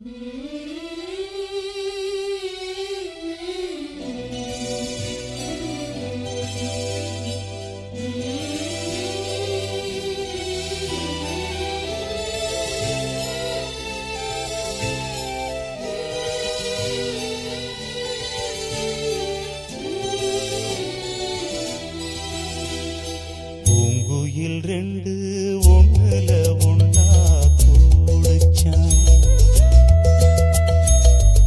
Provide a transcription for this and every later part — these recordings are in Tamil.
பூங்குயில் ரெண்டு ஒண்ணுல ஒண்ணா கூடுச்சான்,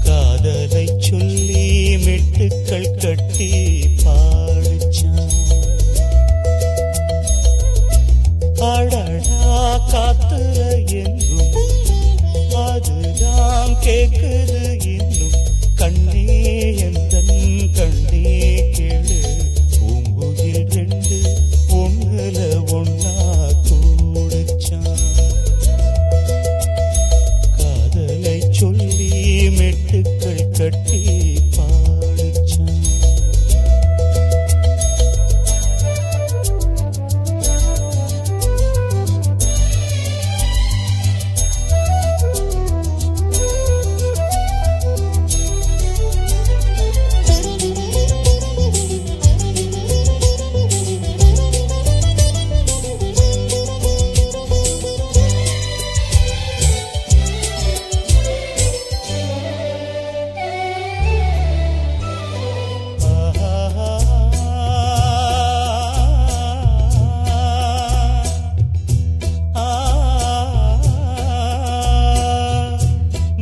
காதலை சொல்லி மெட்டுக்கள் கட்டி பாடுச்சான். அடடா காத்துல எங்கும் அதுதான் கேக்குது இன்னும், கண்ணே எந்தன் கண்ணே கேளு. பூங்குயில் ரெண்டு ஒண்ணுல ஒண்ணா கூடுச்சான், காதலை சொல்லி மெட்டுக்கள் கட்டி பாடுச்சான்.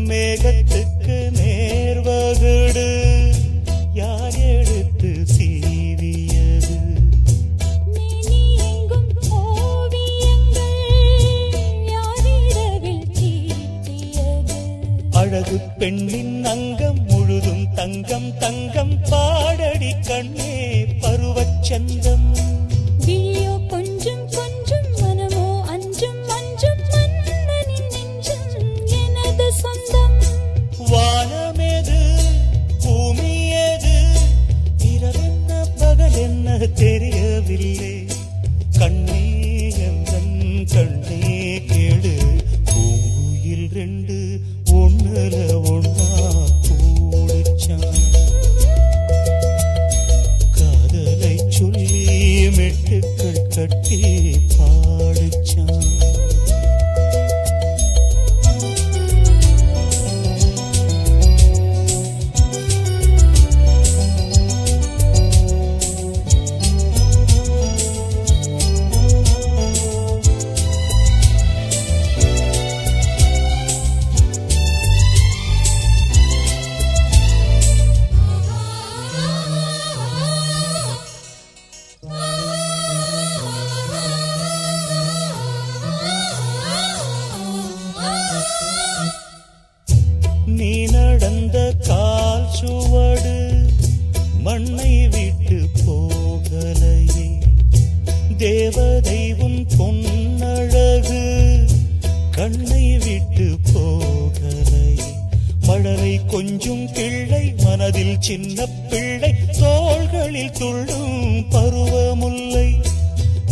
மேகத்துக்கு நேர்வகடு யார் எடுத்து சீவியது, அழகு பெண்ணின் அங்கம் முழுதும் தங்கம் தங்கம் பாடடி கண்ணே பருவச்சந்தம். விழியோ கொஞ்சம் கொஞ்சம் மனமோ அஞ்சும் அஞ்சும் மன்னனின் நெஞ்சம் எனது சொந்தம். வானமேது பூமியேது இரவென்ன பகல் என்ன தெரியவில்லை, கண்ணே எந்தன் கண்ணே கேடு. பூங்குயில் ரெண்டு ஒண்ணுல ஒண்ணா கூடுச்சான், காதலை சொல்லி மெட்டுக்கள் கட்டி பாடுச்சான். நீ நடந்த கால் சுவடு மண்ணை விட்டு போகலையே, தேவதை உன் பொன்னழகு கண்ணை விட்டு போகலையே. மழலை கொஞ்சும் கிள்ளை மனதில் சின்ன பிள்ளை, தோள்களில் துள்ளும் பருவமுல்லை.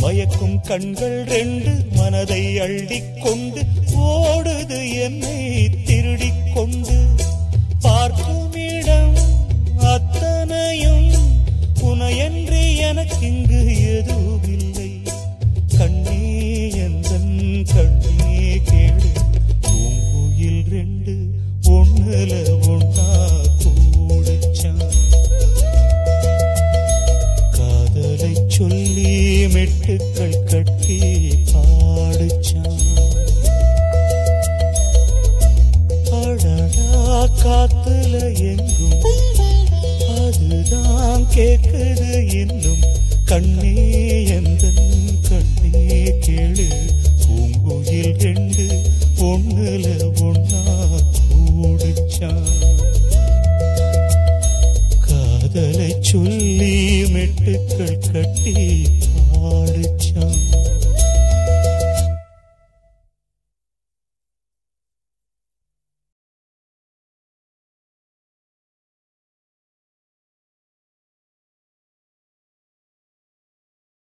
மயக்கும் கண்கள் ரெண்டு மனதை அள்ளிக்கொண்டு ஓடுது என்னை